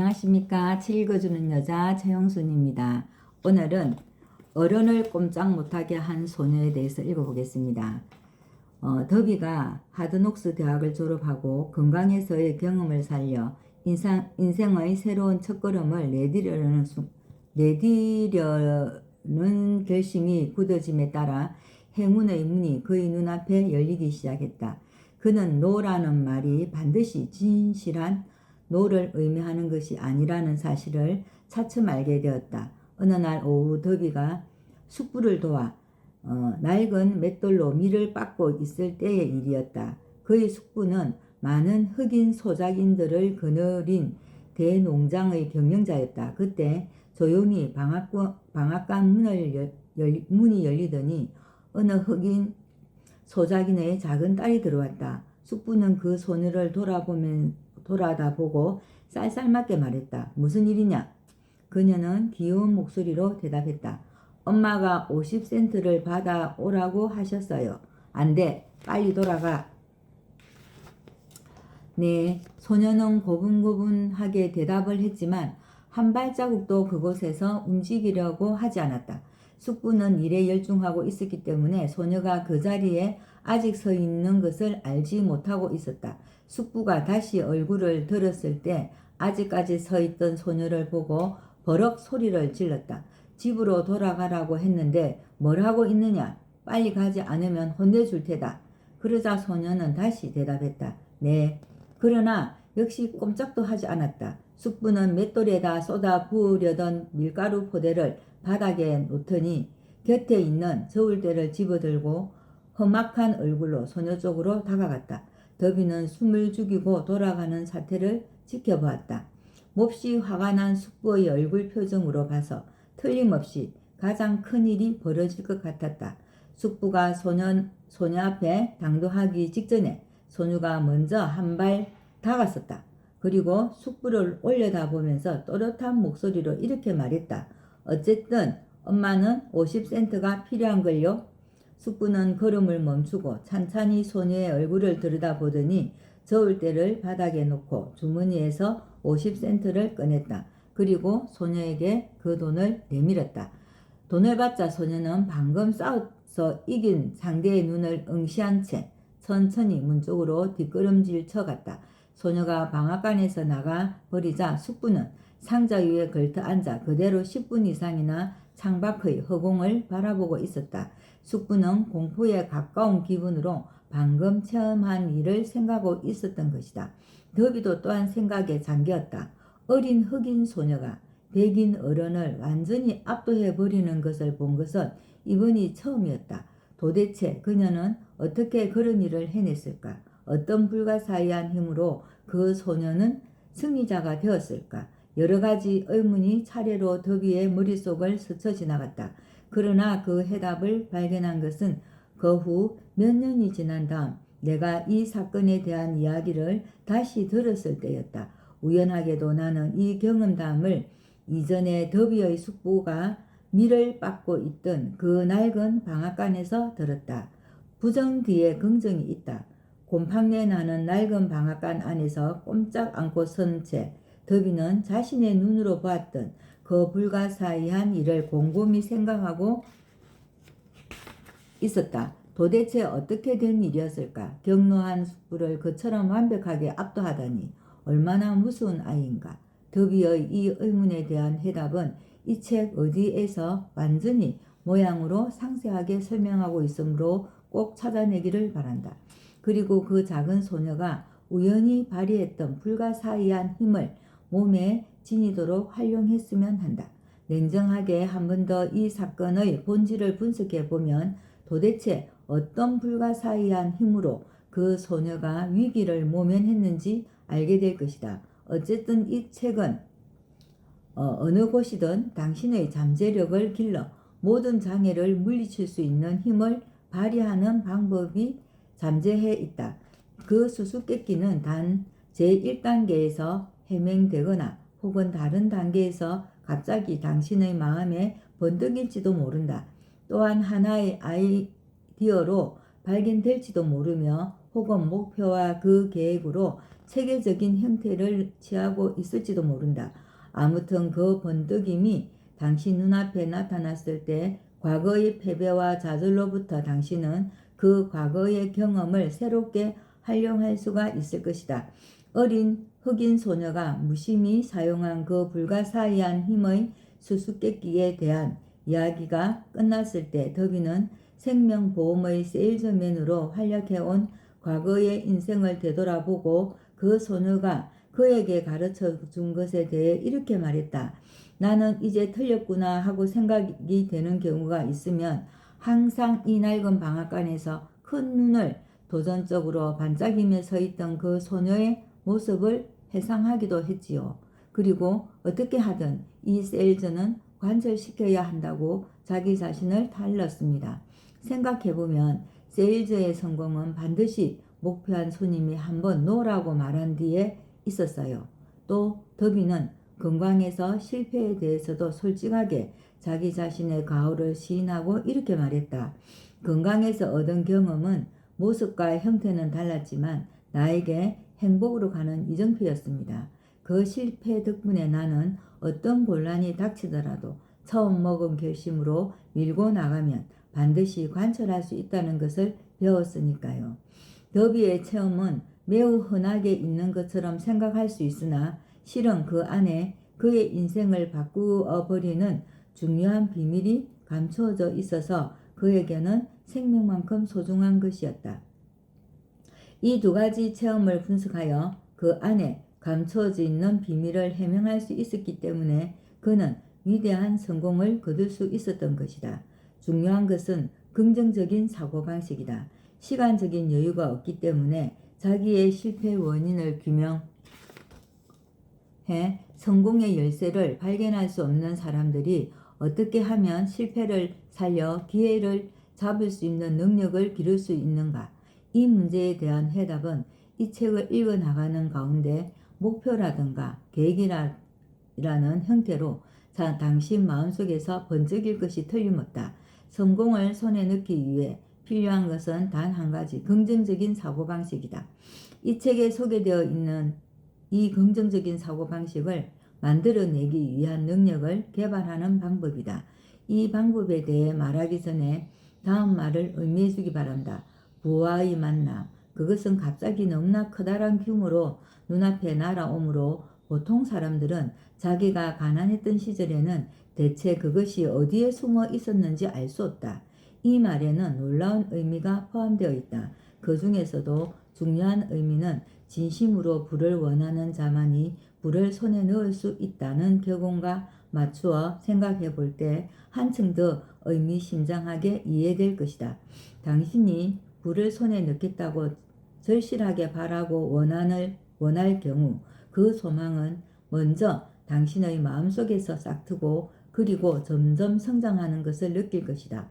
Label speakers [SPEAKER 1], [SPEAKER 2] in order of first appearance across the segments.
[SPEAKER 1] 안녕하십니까. 책 읽어주는 여자 최영순입니다. 오늘은 어른을 꼼짝 못하게 한 소녀에 대해서 읽어보겠습니다. 더비가 하드녹스 대학을 졸업하고 건강에서의 경험을 살려 인생의 새로운 첫걸음을 내디려는 결심이 굳어짐에 따라 행운의 문이 그의 눈앞에 열리기 시작했다. 그는 노라는 말이 반드시 진실한 노를 의미하는 것이 아니라는 사실을 차츰 알게 되었다. 어느 날 오후 더비가 숙부를 도와 낡은 맷돌로 밀을 빻고 있을 때의 일이었다. 그의 숙부는 많은 흑인 소작인들을 거느린 대농장의 경영자였다. 그때 조용히 방앗간 문이 열리더니 어느 흑인 소작인의 작은 딸이 들어왔다. 숙부는 그 소녀를 돌아다보고 쌀쌀맞게 말했다. 무슨 일이냐? 그녀는 귀여운 목소리로 대답했다. 엄마가 50센트를 받아 오라고 하셨어요. 안 돼. 빨리 돌아가. 네. 소녀는 고분고분하게 대답을 했지만 한 발자국도 그곳에서 움직이려고 하지 않았다. 숙부는 일에 열중하고 있었기 때문에 소녀가 그 자리에 아직 서 있는 것을 알지 못하고 있었다. 숙부가 다시 얼굴을 들었을 때 아직까지 서 있던 소녀를 보고 버럭 소리를 질렀다. 집으로 돌아가라고 했는데 뭘 하고 있느냐? 빨리 가지 않으면 혼내줄 테다. 그러자 소녀는 다시 대답했다. 네. 그러나 역시 꼼짝도 하지 않았다. 숙부는 맷돌에다 쏟아 부으려던 밀가루 포대를 바닥에 놓더니 곁에 있는 저울대를 집어들고 험악한 얼굴로 소녀 쪽으로 다가갔다. 더비는 숨을 죽이고 돌아가는 사태를 지켜보았다. 몹시 화가 난 숙부의 얼굴 표정으로 봐서 틀림없이 가장 큰 일이 벌어질 것 같았다. 숙부가 소녀 앞에 당도하기 직전에 소녀가 먼저 한 발 다가섰다. 그리고 숙부를 올려다보면서 또렷한 목소리로 이렇게 말했다. 어쨌든 엄마는 50센트가 필요한걸요. 숙부는 걸음을 멈추고 찬찬히 소녀의 얼굴을 들여다보더니 저울대를 바닥에 놓고 주머니에서 50센트를 꺼냈다. 그리고 소녀에게 그 돈을 내밀었다. 돈을 받자 소녀는 방금 싸워서 이긴 상대의 눈을 응시한 채 천천히 문 쪽으로 뒷걸음질 쳐갔다. 소녀가 방앗간에서 나가 버리자 숙부는 상자 위에 걸터 앉아 그대로 10분 이상이나 창밖의 허공을 바라보고 있었다. 숙부는 공포에 가까운 기분으로 방금 체험한 일을 생각하고 있었던 것이다. 더비도 또한 생각에 잠겼다. 어린 흑인 소녀가 백인 어른을 완전히 압도해버리는 것을 본 것은 이번이 처음이었다. 도대체 그녀는 어떻게 그런 일을 해냈을까? 어떤 불가사의한 힘으로 그 소녀는 승리자가 되었을까? 여러 가지 의문이 차례로 더비의 머릿속을 스쳐 지나갔다. 그러나 그 해답을 발견한 것은 그 후 몇 년이 지난 다음 내가 이 사건에 대한 이야기를 다시 들었을 때였다. 우연하게도 나는 이 경험담을 이전에 더비의 숙부가 밀을 빻고 있던 그 낡은 방앗간에서 들었다. 부정 뒤에 긍정이 있다. 곰팡내 나는 낡은 방앗간 안에서 꼼짝 않고 선 채 더비는 자신의 눈으로 보았던 그 불가사의한 일을 곰곰이 생각하고 있었다. 도대체 어떻게 된 일이었을까? 경로한 숙부를 그처럼 완벽하게 압도하다니 얼마나 무서운 아이인가. 더비의 이 의문에 대한 해답은 이 책 어디에서 완전히 모양으로 상세하게 설명하고 있으므로 꼭 찾아내기를 바란다. 그리고 그 작은 소녀가 우연히 발휘했던 불가사의한 힘을 몸에 지니도록 활용했으면 한다. 냉정하게 한 번 더 이 사건의 본질을 분석해 보면 도대체 어떤 불가사의한 힘으로 그 소녀가 위기를 모면했는지 알게 될 것이다. 어쨌든 이 책은 어느 곳이든 당신의 잠재력을 길러 모든 장애를 물리칠 수 있는 힘을 발휘하는 방법이 잠재해 있다. 그 수수께끼는 단 제1단계에서 해명되거나 혹은 다른 단계에서 갑자기 당신의 마음에 번뜩일지도 모른다. 또한 하나의 아이디어로 발견될지도 모르며 혹은 목표와 그 계획으로 체계적인 형태를 취하고 있을지도 모른다. 아무튼 그 번뜩임이 당신 눈앞에 나타났을 때 과거의 패배와 좌절로부터 당신은 그 과거의 경험을 새롭게 활용할 수가 있을 것이다. 어린 흑인 소녀가 무심히 사용한 그 불가사의한 힘의 수수께끼에 대한 이야기가 끝났을 때 더비는 생명보험의 세일즈맨으로 활약해온 과거의 인생을 되돌아보고 그 소녀가 그에게 가르쳐 준 것에 대해 이렇게 말했다. 나는 이제 틀렸구나 하고 생각이 되는 경우가 있으면 항상 이 낡은 방앗간에서 큰 눈을 도전적으로 반짝이며 서 있던 그 소녀의 모습을 회상하기도 했지요. 그리고 어떻게 하든 이 세일즈는 관철시켜야 한다고 자기 자신을 달렸습니다. 생각해보면 세일즈의 성공은 반드시 목표한 손님이 한번 노라고 말한 뒤에 있었어요. 또 더비는 건강에서 실패에 대해서도 솔직하게 자기 자신의 가오를 시인하고 이렇게 말했다. 건강에서 얻은 경험은 모습과 형태는 달랐지만 나에게 행복으로 가는 이정표였습니다. 그 실패 덕분에 나는 어떤 곤란이 닥치더라도 처음 먹은 결심으로 밀고 나가면 반드시 관철할 수 있다는 것을 배웠으니까요. 더비의 체험은 매우 흔하게 있는 것처럼 생각할 수 있으나 실은 그 안에 그의 인생을 바꾸어 버리는 중요한 비밀이 감추어져 있어서 그에게는 생명만큼 소중한 것이었다. 이 두 가지 체험을 분석하여 그 안에 감추어져 있는 비밀을 해명할 수 있었기 때문에 그는 위대한 성공을 거둘 수 있었던 것이다. 중요한 것은 긍정적인 사고방식이다. 시간적인 여유가 없기 때문에 자기의 실패 원인을 규명해 성공의 열쇠를 발견할 수 없는 사람들이 어떻게 하면 실패를 살려 기회를 잡을 수 있는 능력을 기를 수 있는가? 이 문제에 대한 해답은 이 책을 읽어나가는 가운데 목표라든가 계획이라는 형태로 당신 마음속에서 번쩍일 것이 틀림없다. 성공을 손에 넣기 위해 필요한 것은 단 한 가지, 긍정적인 사고방식이다. 이 책에 소개되어 있는 이 긍정적인 사고방식을 만들어내기 위한 능력을 개발하는 방법이다. 이 방법에 대해 말하기 전에 다음 말을 의미해 주기 바란다. 부와의 만남. 그것은 갑자기 너무나 커다란 규모로 눈앞에 날아오므로 보통 사람들은 자기가 가난했던 시절에는 대체 그것이 어디에 숨어 있었는지 알 수 없다. 이 말에는 놀라운 의미가 포함되어 있다. 그 중에서도 중요한 의미는 진심으로 부를 원하는 자만이 부를 손에 넣을 수 있다는 격언과 맞추어 생각해 볼 때 한층 더 의미심장하게 이해될 것이다. 당신이 부를 손에 넣겠다고 절실하게 바라고 원할 경우 그 소망은 먼저 당신의 마음속에서 싹트고 그리고 점점 성장하는 것을 느낄 것이다.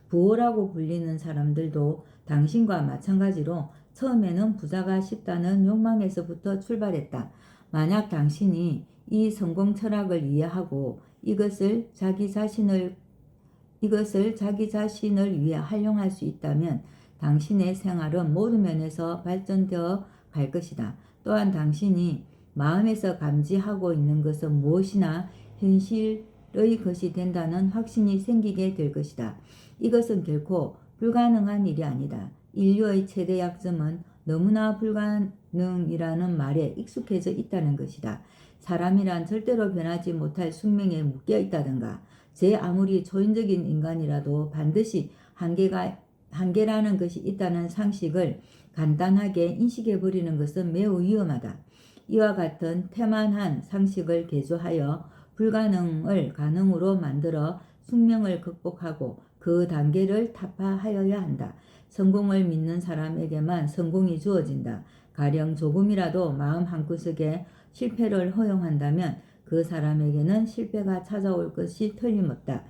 [SPEAKER 1] 부호라고 불리는 사람들도 당신과 마찬가지로 처음에는 부자가 싶다는 욕망에서부터 출발했다. 만약 당신이 이 성공 철학을 이해하고 이것을 자기 자신을 위해 활용할 수 있다면 당신의 생활은 모든 면에서 발전되어 갈 것이다. 또한 당신이 마음에서 감지하고 있는 것은 무엇이나 현실의 것이 된다는 확신이 생기게 될 것이다. 이것은 결코 불가능한 일이 아니다. 인류의 최대 약점은 너무나 불가능이라는 말에 익숙해져 있다는 것이다. 사람이란 절대로 변하지 못할 숙명에 묶여 있다든가 제 아무리 초인적인 인간이라도 반드시 한계라는 것이 있다는 상식을 간단하게 인식해버리는 것은 매우 위험하다. 이와 같은 태만한 상식을 개조하여 불가능을 가능으로 만들어 숙명을 극복하고 그 단계를 타파하여야 한다. 성공을 믿는 사람에게만 성공이 주어진다. 가령 조금이라도 마음 한구석에 실패를 허용한다면 그 사람에게는 실패가 찾아올 것이 틀림없다.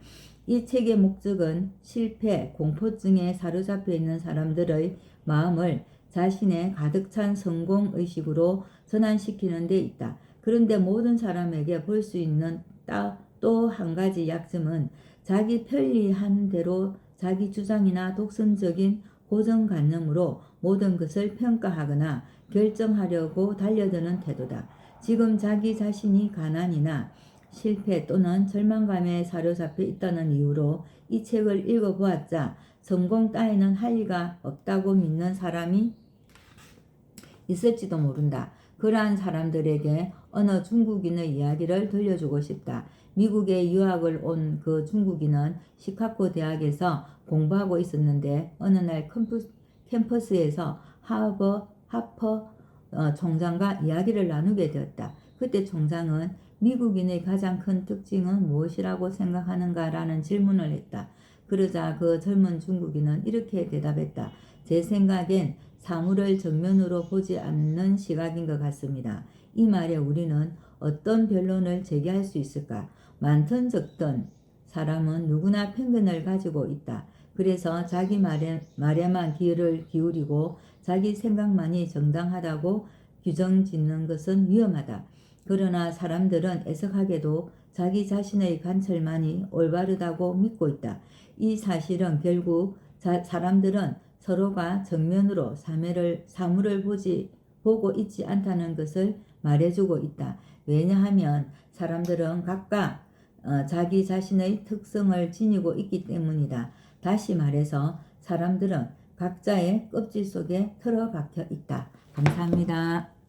[SPEAKER 1] 이 책의 목적은 실패, 공포증에 사로잡혀 있는 사람들의 마음을 자신의 가득 찬 성공의식으로 전환시키는 데 있다. 그런데 모든 사람에게 볼 수 있는 또 한 가지 약점은 자기 편리한 대로 자기 주장이나 독선적인 고정관념으로 모든 것을 평가하거나 결정하려고 달려드는 태도다. 지금 자기 자신이 가난이나 실패 또는 절망감에 사로잡혀 있다는 이유로 이 책을 읽어보았자 성공 따위는 할 리가 없다고 믿는 사람이 있을지도 모른다. 그러한 사람들에게 어느 중국인의 이야기를 들려주고 싶다. 미국에 유학을 온 그 중국인은 시카고 대학에서 공부하고 있었는데 어느 날 캠퍼스에서 하퍼 총장과 이야기를 나누게 되었다. 그때 총장은 미국인의 가장 큰 특징은 무엇이라고 생각하는가라는 질문을 했다. 그러자 그 젊은 중국인은 이렇게 대답했다. 제 생각엔 사물을 정면으로 보지 않는 시각인 것 같습니다. 이 말에 우리는 어떤 변론을 제기할 수 있을까? 많든 적든 사람은 누구나 편견을 가지고 있다. 그래서 자기 말에만 귀를 기울이고 자기 생각만이 정당하다고 규정 짓는 것은 위험하다. 그러나 사람들은 애석하게도 자기 자신의 관철만이 올바르다고 믿고 있다. 이 사실은 결국 사람들은 서로가 정면으로 사물을 보고 있지 않다는 것을 말해주고 있다. 왜냐하면 사람들은 각각 자기 자신의 특성을 지니고 있기 때문이다. 다시 말해서 사람들은 각자의 껍질 속에 틀어박혀 있다. 감사합니다.